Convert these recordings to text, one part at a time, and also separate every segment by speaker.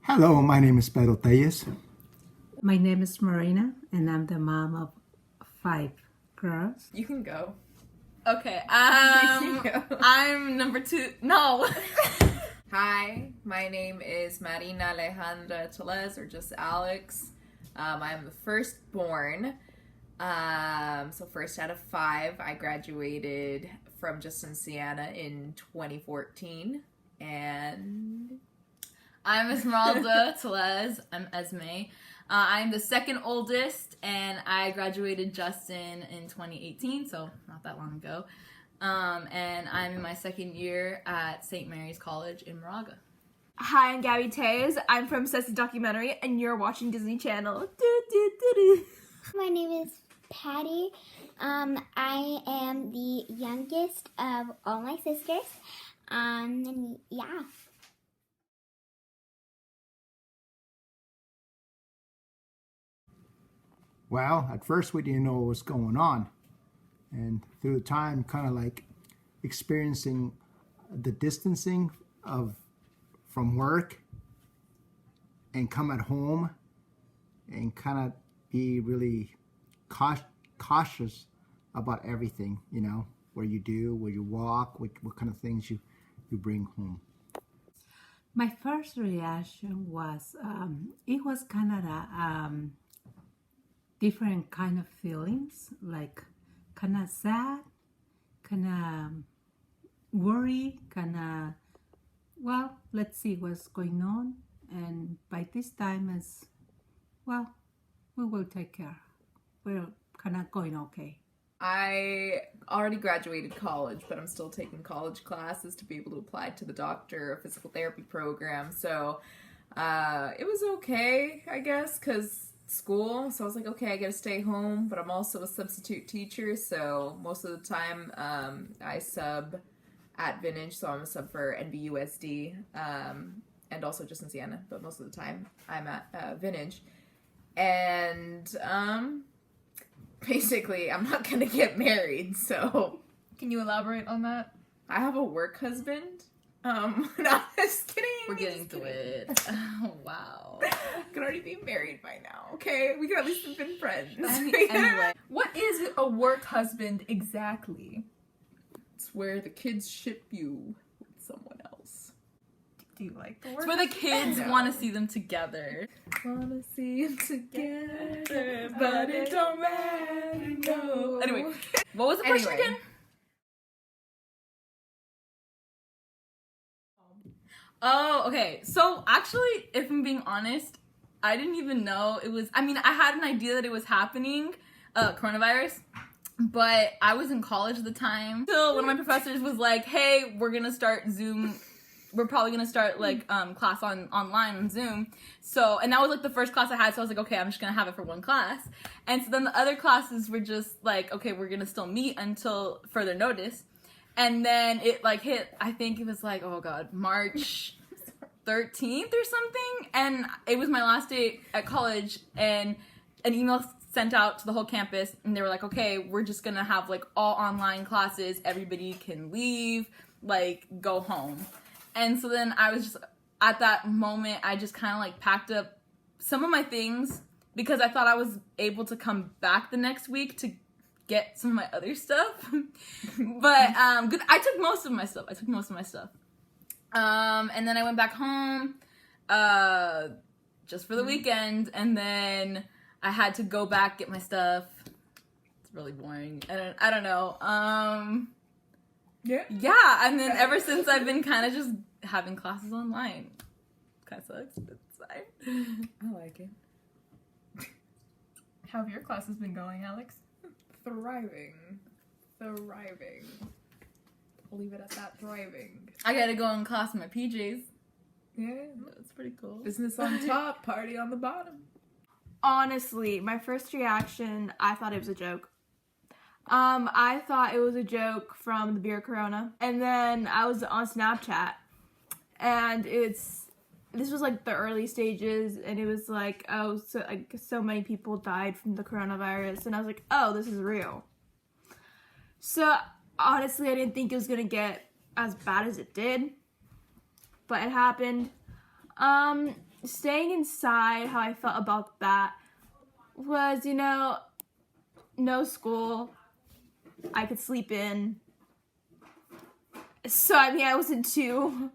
Speaker 1: Hello, my name is Cecilia Tellez.
Speaker 2: My name is Marina, and I'm the mom of 5 girls.
Speaker 3: You can go. Okay, I'm number 2. No. Hi, my name is Marina Alejandra Tellez, or just Alex. I'm the firstborn. So first out of 5. I graduated from Justin-Siena in 2014. And I'm Esmeralda Tellez. I'm Esme. I'm the second oldest, and I graduated Justin in 2018, so not that long ago. And I'm in my second year at St. Mary's College in Moraga.
Speaker 4: Hi, I'm Gabby Tellez. I'm from Ceci Documentary, and you're watching Disney Channel.
Speaker 5: My name is Patty. I am the youngest of all my sisters. And yeah.
Speaker 1: Well, at first we didn't know what was going on. And through the time, kind of like experiencing the distancing from work and come at home and kind of be really cautious about everything, where you do, where you walk, what kind of things you bring home.
Speaker 2: My first reaction was, it was kind of a different kind of feelings, like kind of sad, kind of worry, kind of, well, let's see what's going on. And by this time, as well, we will take care. We're kind of going okay.
Speaker 3: I already graduated college, but I'm still taking college classes to be able to apply to the doctor or physical therapy program. So it was okay, I guess, because school. So I was like, okay, I gotta stay home, but I'm also a substitute teacher. So most of the time I sub at Vintage. So I'm a sub for NBUSD and also Justin-Siena. But most of the time I'm at Vintage. And basically, I'm not gonna get married, so.
Speaker 4: Can you elaborate on that?
Speaker 3: I have a work husband. No, just kidding.
Speaker 6: We're getting to it. Oh, wow.
Speaker 3: I could already be married by now, okay? We could at least have been friends.
Speaker 6: Anyway,
Speaker 4: What is a work husband exactly?
Speaker 3: It's where the kids ship you with someone else.
Speaker 4: Do you like the work?
Speaker 6: it's where the kids
Speaker 3: No.
Speaker 6: want to see them together.
Speaker 3: Wanna see them together, but it don't matter, no.
Speaker 6: Anyway, what was the question
Speaker 3: Anyway.
Speaker 6: again? Oh, okay. So actually, if I'm being honest, I didn't even know it was. I mean, I had an idea that it was happening, coronavirus, but I was in college at the time. So one of my professors was like, "Hey, we're gonna start Zoom. We're probably gonna start like class online on Zoom." So, and that was like the first class I had. So I was like, "Okay, I'm just gonna have it for one class." And so then the other classes were just like, "Okay, we're gonna still meet until further notice." And then it like hit, I think it was like, oh god, March 13th or something. And it was my last day at college, and an email sent out to the whole campus, and they were like, okay, we're just gonna have like all online classes. Everybody can leave, like go home. And so then I was just, at that moment, I just kind of like packed up some of my things because I thought I was able to come back the next week to get some of my other stuff. But I took most of my stuff. And then I went back home just for the weekend, and then I had to go back, get my stuff. It's really boring. I don't know. Yeah, and then ever since I've been kind of just having classes online. Kind of sucks, but it's fine.
Speaker 3: I like it.
Speaker 4: How have your classes been going, Alex?
Speaker 3: Thriving. I'll leave it at that, thriving.
Speaker 6: I gotta go in class in my PJs.
Speaker 3: Yeah.
Speaker 6: That's pretty cool.
Speaker 3: Business on top, party on the bottom.
Speaker 4: Honestly, my first reaction, I thought it was a joke. I thought it was a joke from the beer Corona. And then I was on Snapchat, and this was like the early stages, and it was like, oh, so many people died from the coronavirus, and I was like, oh, this is real. So honestly, I didn't think it was gonna get as bad as it did, but it happened. staying inside, how I felt about that was, no school. I could sleep in. So, I wasn't too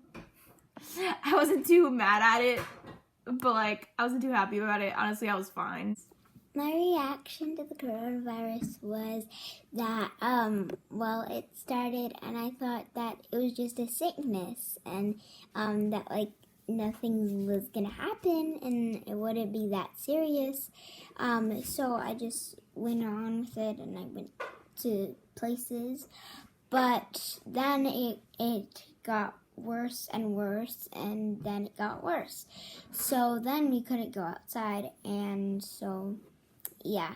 Speaker 4: mad at it, but, I wasn't too happy about it. Honestly, I was fine.
Speaker 5: My reaction to the coronavirus was that, it started and I thought that it was just a sickness and, that, nothing was gonna happen and it wouldn't be that serious. So I just went on with it and I went to places. But then it got worse and worse, and then it got worse. So then we couldn't go outside, and so, yeah.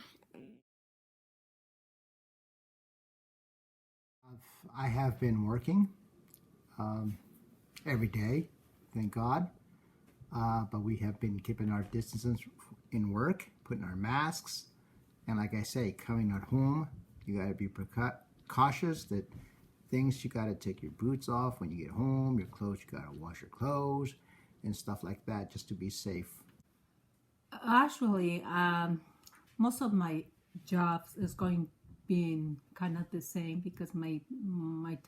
Speaker 1: I have been working every day, thank God. But we have been keeping our distances in work, putting our masks, and like I say, coming at home, you got to be cautious that things, you got to take your boots off when you get home, your clothes, you got to wash your clothes and stuff like that just to be safe.
Speaker 2: Actually, most of my jobs is being kind of the same because my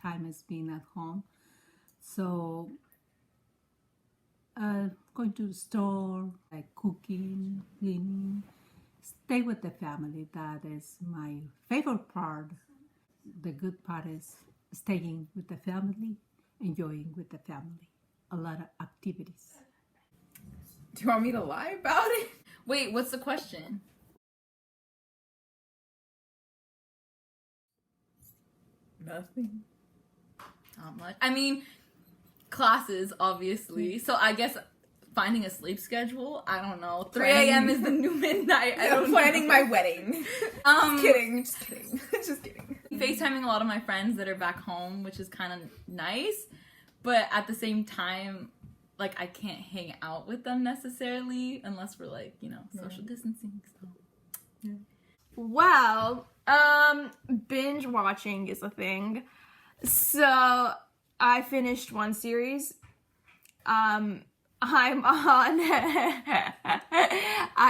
Speaker 2: time is being at home. So going to the store, like cooking, cleaning, stay with the family. That is my favorite part. The good part is staying with the family, enjoying with the family. A lot of activities.
Speaker 3: Do you want me to lie about it?
Speaker 6: Wait, what's the question?
Speaker 3: Nothing.
Speaker 6: Not much. I mean, classes, obviously. So I guess finding a sleep schedule, I don't know. 3 a.m. is the new midnight.
Speaker 3: I'm planning my wedding. Just kidding. Just kidding.
Speaker 6: FaceTiming a lot of my friends that are back home, which is kind of nice. But at the same time, I can't hang out with them necessarily unless we're social distancing. So. Yeah.
Speaker 4: Well, binge watching is a thing. So I finished one series. I'm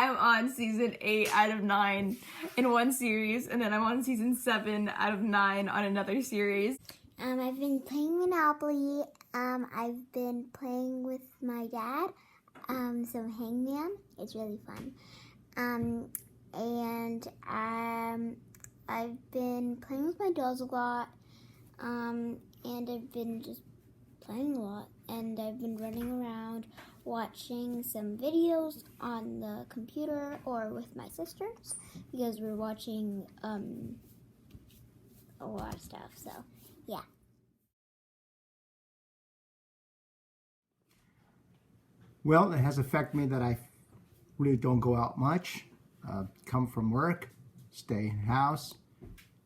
Speaker 4: on season 8 out of 9 in one series, and then I'm on season 7 out of 9 on another series.
Speaker 5: I've been playing Monopoly. I've been playing with my dad. Some Hangman. It's really fun. And I've been playing with my dolls a lot. And I've been just playing a lot. And I've been running around watching some videos on the computer or with my sisters because we're watching a lot of stuff. So, yeah.
Speaker 1: Well, it has affected me that I really don't go out much. Come from work, stay in house.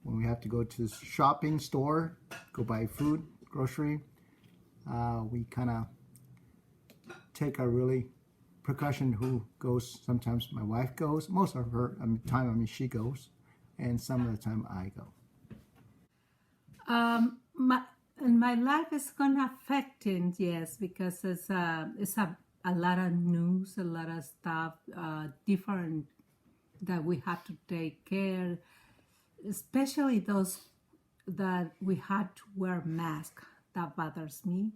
Speaker 1: When we have to go to the shopping store, go buy food, grocery, we kind of take a really precaution who goes. Sometimes my wife goes. Most of her time, she goes. And some of the time I go.
Speaker 2: My life is gonna affect it, yes, because it's a lot of news, a lot of stuff, different that we have to take care, especially those that we had to wear masks. That bothers me.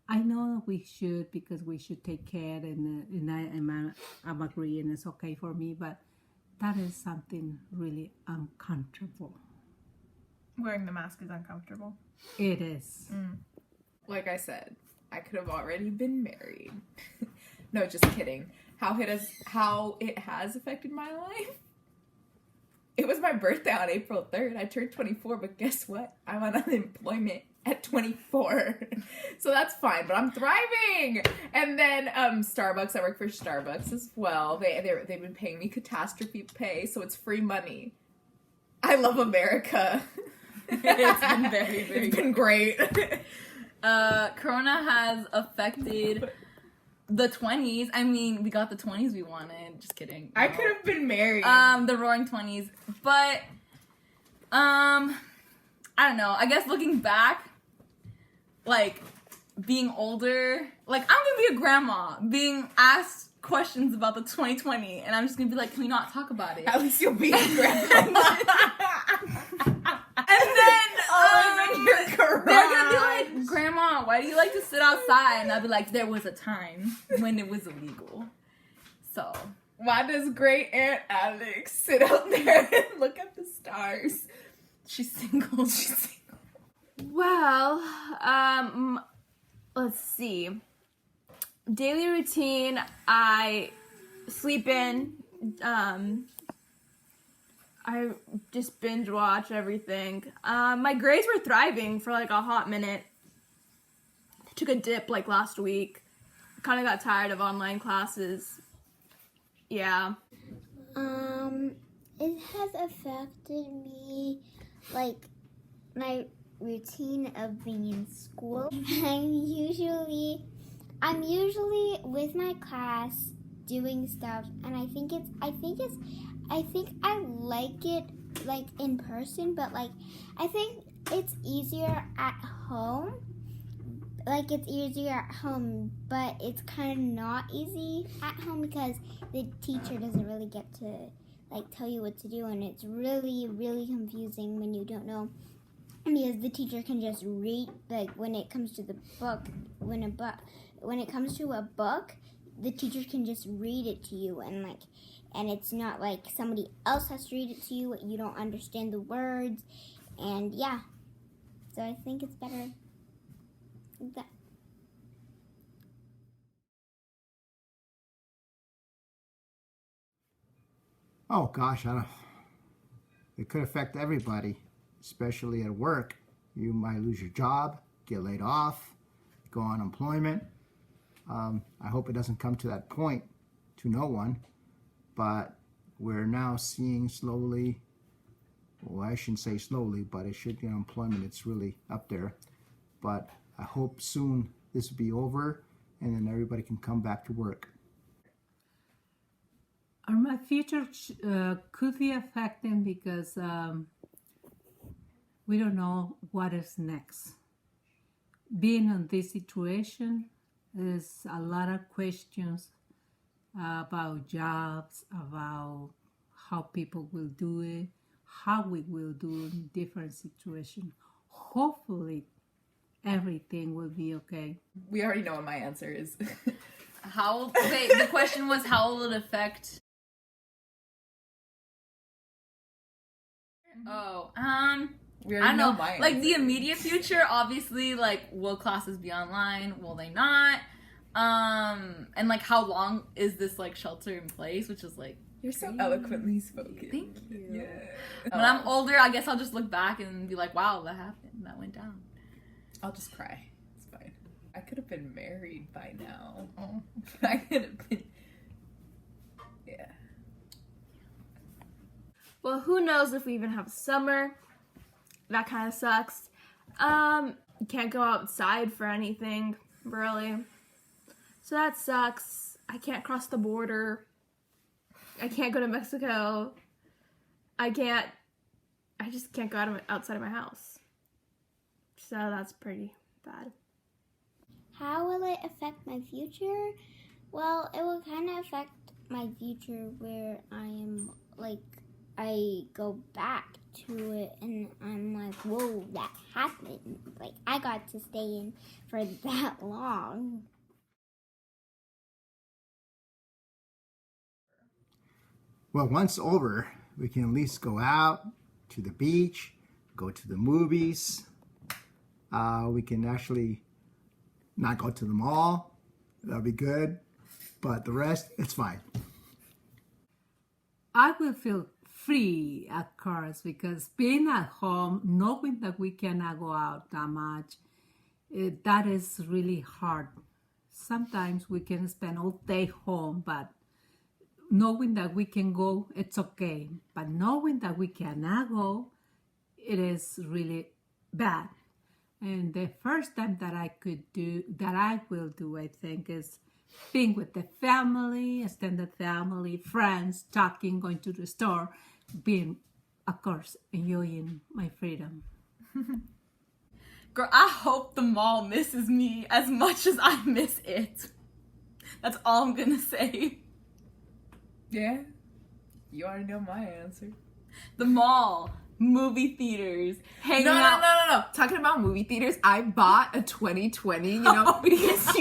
Speaker 2: I know we should because we should take care, and I'm agreeing it's okay for me, but that is something really uncomfortable.
Speaker 4: Wearing the mask is uncomfortable.
Speaker 2: It is.
Speaker 3: Like I said, I could have already been married. No, just kidding. How it has affected my life? It was my birthday on April 3rd. I turned 24, but guess what? I'm on unemployment at 24. So that's fine, but I'm thriving. And then Starbucks, I work for Starbucks as well. They've been paying me catastrophe pay, so it's free money. I love America.
Speaker 6: It's been very, very
Speaker 3: It's been great.
Speaker 6: Corona has affected the 20s. I mean, we got the 20s we wanted. Just kidding.
Speaker 3: I could have been married.
Speaker 6: The roaring 20s. But, I don't know. I guess looking back, being older, like I'm gonna be a grandma being asked questions about the 2020, and I'm just gonna be like, can we not talk about it?
Speaker 3: At least you'll be a grandma.
Speaker 6: And then
Speaker 3: Your
Speaker 6: they're gonna be like, Grandma, why do you like to sit outside? And I'll be like, there was a time when it was illegal. So
Speaker 3: Why does great Aunt Alex sit out there and look at the stars?
Speaker 6: she's single. She's single.
Speaker 4: Well, let's see. Daily routine, I sleep in, I just binge watch everything. My grades were thriving for like a hot minute. Took a dip like last week. Kind of got tired of online classes. Yeah.
Speaker 5: It has affected me, like, my routine of being in school. I'm usually with my class doing stuff, and I think I like it, like, in person, but, like, I think it's easier at home. Like, it's easier at home, but it's kind of not easy at home because the teacher doesn't really get to, like, tell you what to do, and it's really, really confusing when you don't know. Because the teacher can just read, like, when it comes to the book, when it comes to a book, the teacher can just read it to you, and it's not like somebody else has to read it to you. You don't understand the words, and yeah. So I think it's better like that.
Speaker 1: Oh gosh, it could affect everybody, especially at work. You might lose your job, get laid off, go on unemployment. I hope it doesn't come to that point to no one, but we're now seeing slowly, well, I shouldn't say slowly, but it should, unemployment, it's really up there. But I hope soon this will be over and then everybody can come back to work.
Speaker 2: My future could be affected because we don't know what is next. Being in this situation, there's a lot of questions about jobs, about how people will do it, how we will do it in different situations. Hopefully, everything will be okay.
Speaker 3: We already know what my answer is.
Speaker 6: The question was, how will it affect? Oh,
Speaker 3: We
Speaker 6: I
Speaker 3: already
Speaker 6: don't know.
Speaker 3: my
Speaker 6: Like the
Speaker 3: answer.
Speaker 6: immediate future, obviously, like will classes be online? Will they not? And like how long is this like shelter in place? Which is like,
Speaker 3: You're so eloquently spoken.
Speaker 6: thank you.
Speaker 3: Yeah.
Speaker 6: When I'm older, I guess I'll just look back and be like, wow, that happened. That went down.
Speaker 3: I'll just cry. It's fine. I could have been married by now. I could have been. Yeah.
Speaker 4: Well, who knows if we even have summer. That kind of sucks. You can't go outside for anything, really. So that sucks. I can't cross the border. I can't go to Mexico. I just can't go outside of my house. So that's pretty bad.
Speaker 5: How will it affect my future? Well, it will kind of affect my future where I go back to it and I'm like, whoa, that happened. Like, I got to stay in for that long.
Speaker 1: Well, once over, we can at least go out to the beach, go to the movies. We can actually not go to the mall. That'll be good. But the rest, it's fine.
Speaker 2: I will feel free, of course, because being at home, knowing that we cannot go out that much, that is really hard. Sometimes we can spend all day home, but knowing that we can go, it's okay. But knowing that we cannot go, it is really bad. And the first time that I will do, I think, is being with the family, extended family, friends, talking, going to the store, being, of course, enjoying my freedom.
Speaker 6: Girl, I hope the mall misses me as much as I miss it. That's all I'm gonna say.
Speaker 3: Yeah. You already know my answer.
Speaker 6: The mall, movie theaters, hanging out.
Speaker 7: No. Talking about movie theaters, I bought a 2020, you know, because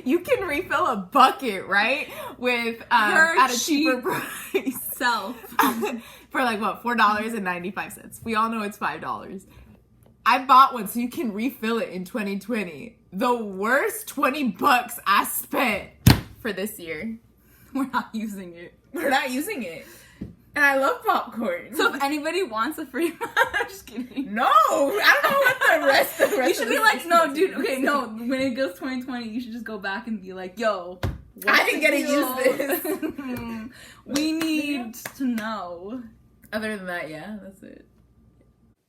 Speaker 7: you can refill a bucket, right? With at a cheaper price.
Speaker 6: Self.
Speaker 7: For like what, $4.95. We all know it's $5. I bought one so you can refill it in 2020. The worst $20 I spent for this year.
Speaker 6: We're not using it.
Speaker 7: We're not using it. And I love popcorn.
Speaker 6: So if anybody wants a free I'm just kidding.
Speaker 7: No, I don't know what the rest
Speaker 6: You should
Speaker 7: of
Speaker 6: be
Speaker 7: this
Speaker 6: like,
Speaker 7: is.
Speaker 6: no, dude, okay, no. When it goes 2020, you should just go back and be like, yo,
Speaker 7: I ain't gonna use
Speaker 6: this. We need to know.
Speaker 3: Other than that, yeah, that's it.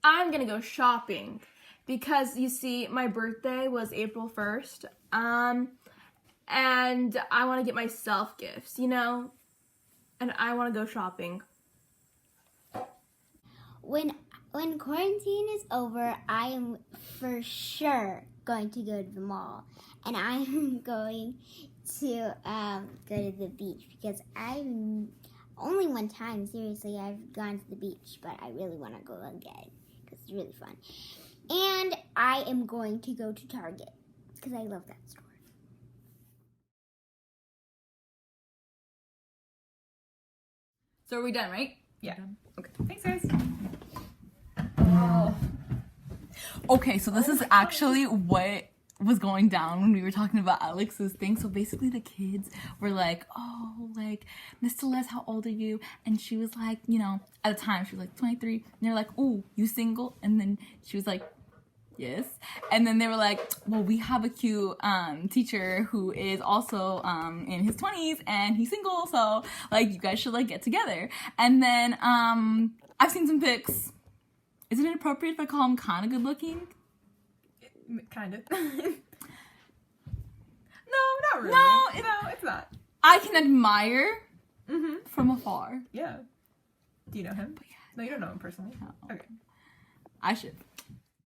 Speaker 4: I'm gonna go shopping because you see, my birthday was April 1st, and I want to get myself gifts, you know, and I want to go shopping.
Speaker 5: When quarantine is over, I am for sure going to go to the mall, and I am going to go to the beach because only one time, seriously, I've gone to the beach, but I really want to go again because it's really fun. And I am going to go to Target because I love that store.
Speaker 6: So are we done, right?
Speaker 7: Yeah.
Speaker 6: Okay.
Speaker 7: Thanks, guys.
Speaker 6: Okay, so this is actually what was going down when we were talking about Alex's thing. So basically the kids were like, oh, like, Miss Tellez, how old are you? And she was like, you know, at the time she was like 23. And they're like, ooh, you single? And then she was like, yes. And then they were like, well, we have a cute teacher who is also in his 20s and he's single, so like you guys should like get together. And then I've seen some pics. Is it inappropriate if I call him kind of good looking?
Speaker 7: Kind of. No, not really.
Speaker 6: No,
Speaker 7: it's not.
Speaker 6: I can admire from afar.
Speaker 7: Yeah. Do you know him? No, you don't know him personally.
Speaker 6: No.
Speaker 7: Okay.
Speaker 6: I should.